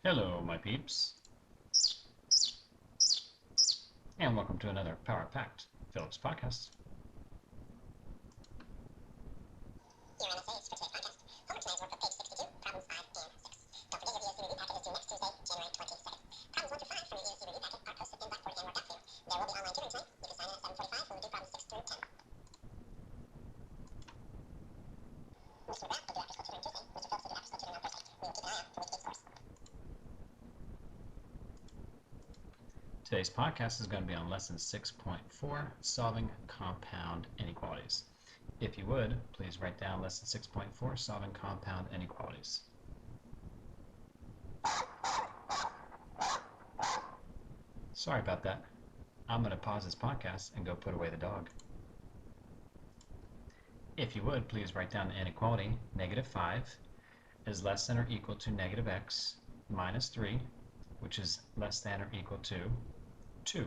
Hello, my peeps, and welcome to another Power Packed Phillips podcast. Today's podcast is going to be on lesson 6.4, solving compound inequalities. If you would, please write down lesson 6.4, solving compound inequalities. Sorry about that. I'm going to pause this podcast and go put away the dog. If you would, please write down the inequality. -5 is less than or equal to negative x minus 3, which is less than or equal to 2.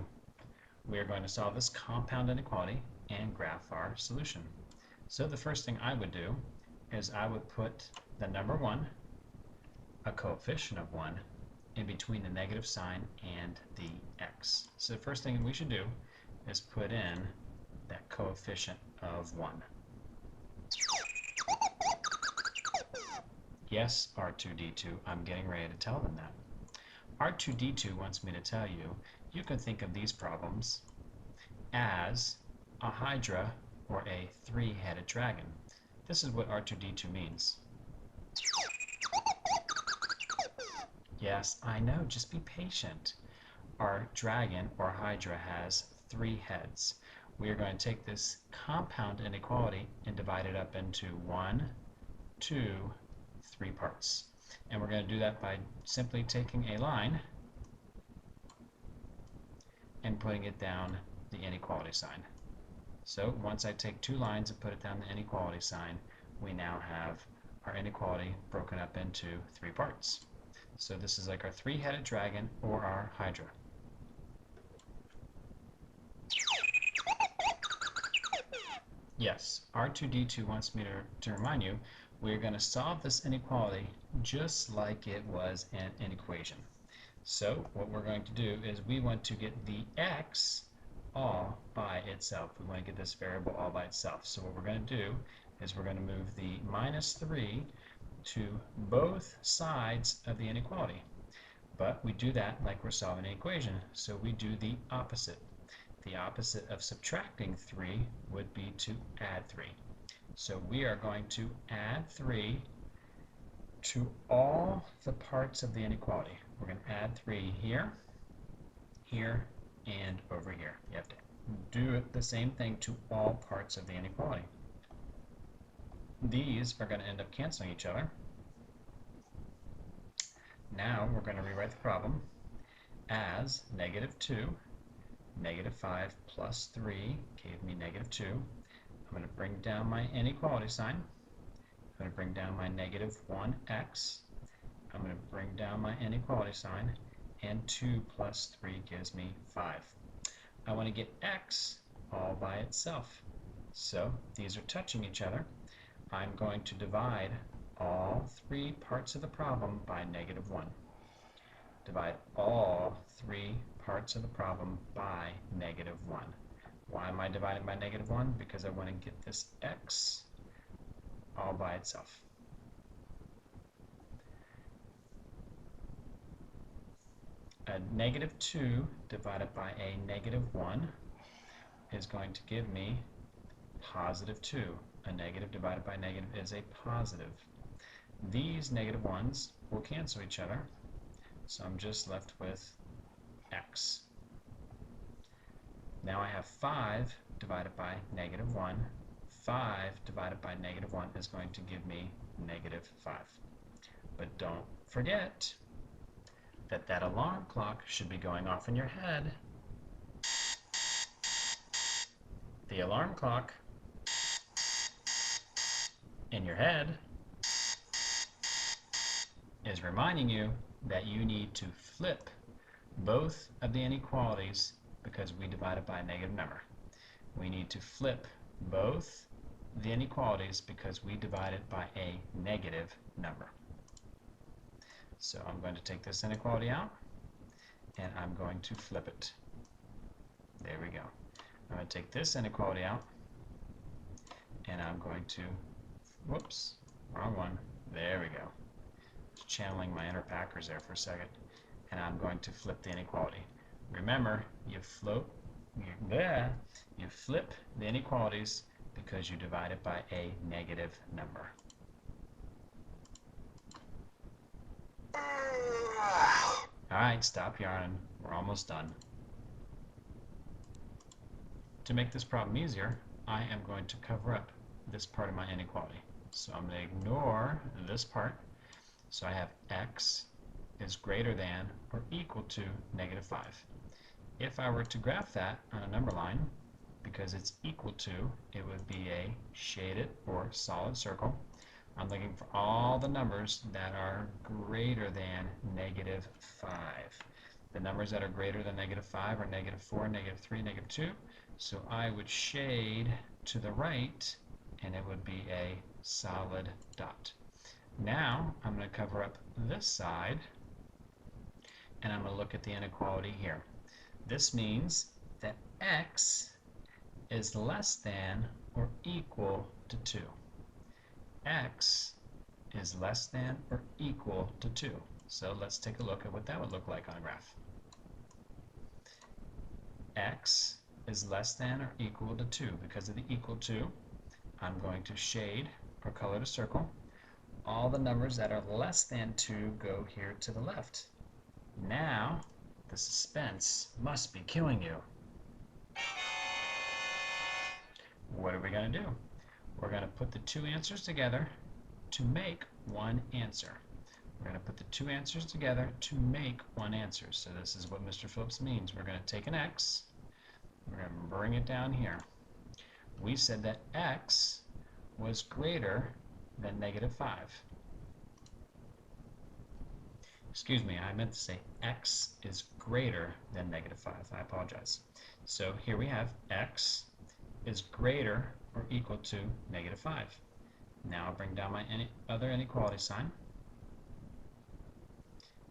We are going to solve this compound inequality and graph our solution. So the first thing I would do is I would put the number 1, a coefficient of 1, in between the negative sign and the x. So the first thing we should do is put in that coefficient of 1. Yes, R2D2, I'm getting ready to tell them that. R2D2 wants me to tell you, you can think of these problems as a hydra or a three-headed dragon. This is what R2D2 means. Yes, I know, just be patient. Our dragon or hydra has 3 heads. We are going to take this compound inequality and divide it up into 1, 2, 3 parts. And we're going to do that by simply taking a line and putting it down the inequality sign. So once I take 2 lines and put it down the inequality sign, we now have our inequality broken up into 3 parts. So this is like our three-headed dragon or our hydra. Yes, R2D2 wants me to remind you, we're going to solve this inequality just like it was an equation. So what we're going to do is we want to get the x all by itself. We want to get this variable all by itself. So what we're going to do is we're going to move the -3 to both sides of the inequality. But we do that like we're solving an equation. So we do the opposite. The opposite of subtracting 3 would be to add 3. So we are going to add 3 to all the parts of the inequality. We're going to add 3 here, here, and over here. You have to do the same thing to all parts of the inequality. These are going to end up canceling each other. Now we're going to rewrite the problem as -2, -5 plus 3 gave me -2. I'm going to bring down my inequality sign. I'm going to bring down my -1x. I'm going to bring down my inequality sign, and 2 plus 3 gives me 5. I want to get x all by itself. So these are touching each other. I'm going to divide all 3 parts of the problem by -1. Divide all 3 parts of the problem by -1. Why am I dividing by -1? Because I want to get this x all by itself. A -2 divided by a -1 is going to give me +2. A negative divided by negative is a positive. These -1s will cancel each other, so I'm just left with x. Now I have 5 divided by -1. 5 divided by -1 is going to give me -5. But don't forget that that alarm clock should be going off in your head. The alarm clock in your head is reminding you that you need to flip both of the inequalities because we divided by a negative number. We need to flip both the inequalities because we divided by a negative number. So I'm going to take this inequality out, and I'm going to flip it. There we go. I'm going to take this inequality out, and I'm going to, whoops, wrong one. There we go. Just channeling my inner Packers there for a second. And I'm going to flip the inequality. Remember, you flip the inequalities because you divide it by a negative number. Alright, stop yarning. We're almost done. To make this problem easier, I am going to cover up this part of my inequality. So I'm going to ignore this part. So I have x is greater than or equal to negative 5. If I were to graph that on a number line, because it's equal to, it would be a shaded or solid circle. I'm looking for all the numbers that are greater than negative 5. The numbers that are greater than negative 5 are negative 4, negative 3, negative 2. So I would shade to the right, and it would be a solid dot. Now I'm going to cover up this side, and I'm going to look at the inequality here. This means that x is less than or equal to 2. X is less than or equal to 2. So let's take a look at what that would look like on a graph. X is less than or equal to 2. Because of the equal to, I'm going to shade or color the circle. All the numbers that are less than 2 go here to the left. Now, the suspense must be killing you. What are we going to do? We're going to put the two answers together to make one answer. We're going to put the two answers together to make one answer. So this is what Mr. Phillips means. We're going to take an x, we're going to bring it down here. We said that x was greater than negative 5. Excuse me, I meant to say x is greater than negative 5. I apologize. So here we have x is greater or equal to negative 5. Now I'll bring down my other inequality sign,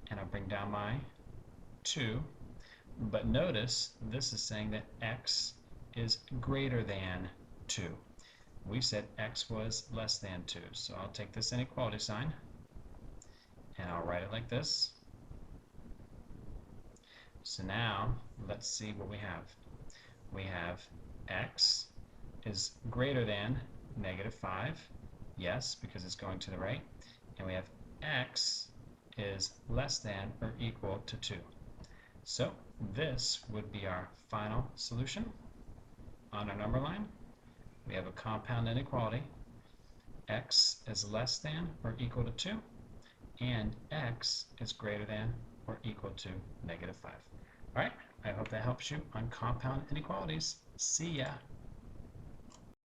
and I'll bring down my 2. But notice this is saying that x is greater than 2. We said x was less than 2. So I'll take this inequality sign, and I'll write it like this. So now let's see what we have. We have x is greater than negative 5. Yes, because it's going to the right. And we have x is less than or equal to 2. So this would be our final solution. On our number line, we have a compound inequality. X is less than or equal to 2, and x is greater than or equal to negative 5. All right, I hope that helps you on compound inequalities. See ya.